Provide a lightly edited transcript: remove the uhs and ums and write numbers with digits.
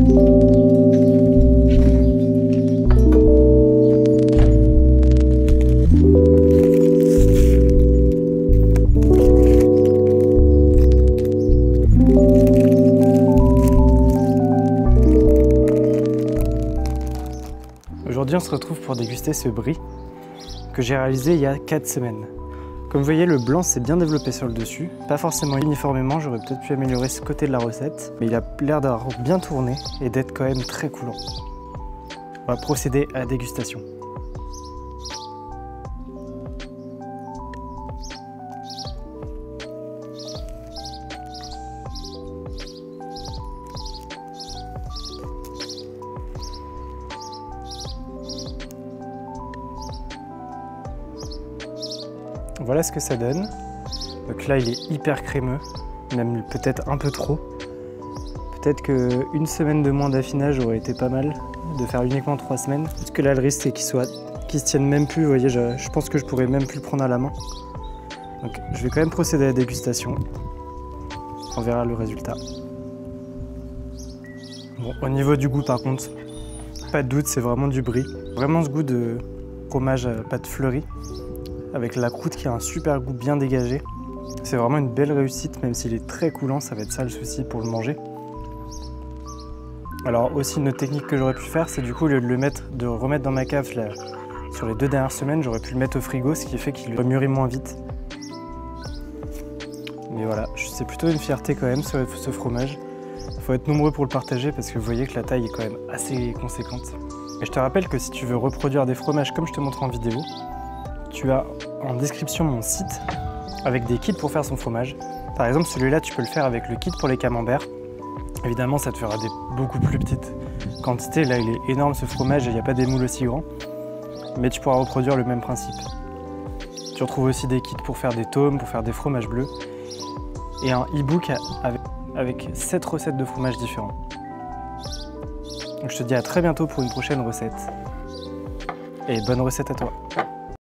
Aujourd'hui, on se retrouve pour déguster ce brie que j'ai réalisé il y a 4 semaines. Comme vous voyez, le blanc s'est bien développé sur le dessus, pas forcément uniformément, j'aurais peut-être pu améliorer ce côté de la recette, mais il a l'air d'avoir bien tourné et d'être quand même très coulant. On va procéder à la dégustation. Voilà ce que ça donne. Donc là, il est hyper crémeux, même peut-être un peu trop. Peut-être qu'une semaine de moins d'affinage aurait été pas mal, de faire uniquement 3 semaines. Parce que là, le risque, c'est qu'il se tienne même plus. Vous voyez, je pense que je pourrais même plus le prendre à la main. Donc, je vais quand même procéder à la dégustation. On verra le résultat. Bon, au niveau du goût, par contre, pas de doute, c'est vraiment du brie. Vraiment ce goût de fromage à pâte fleurie, avec la croûte qui a un super goût bien dégagé. C'est vraiment une belle réussite, même s'il est très coulant, ça va être ça le souci pour le manger. Alors aussi une autre technique que j'aurais pu faire, c'est du coup de remettre dans ma cave là, sur les 2 dernières semaines, j'aurais pu le mettre au frigo, ce qui fait qu'il mûrit moins vite. Mais voilà, c'est plutôt une fierté quand même ce fromage. Il faut être nombreux pour le partager parce que vous voyez que la taille est quand même assez conséquente. Et je te rappelle que si tu veux reproduire des fromages comme je te montre en vidéo, tu as en description mon site avec des kits pour faire son fromage. Par exemple, celui-là, tu peux le faire avec le kit pour les camemberts. Évidemment, ça te fera des beaucoup plus petites quantités. Là, il est énorme ce fromage et il n'y a pas des moules aussi grands. Mais tu pourras reproduire le même principe. Tu retrouves aussi des kits pour faire des tômes, pour faire des fromages bleus. Et un e-book avec 7 recettes de fromages différents. Donc, je te dis à très bientôt pour une prochaine recette. Et bonne recette à toi!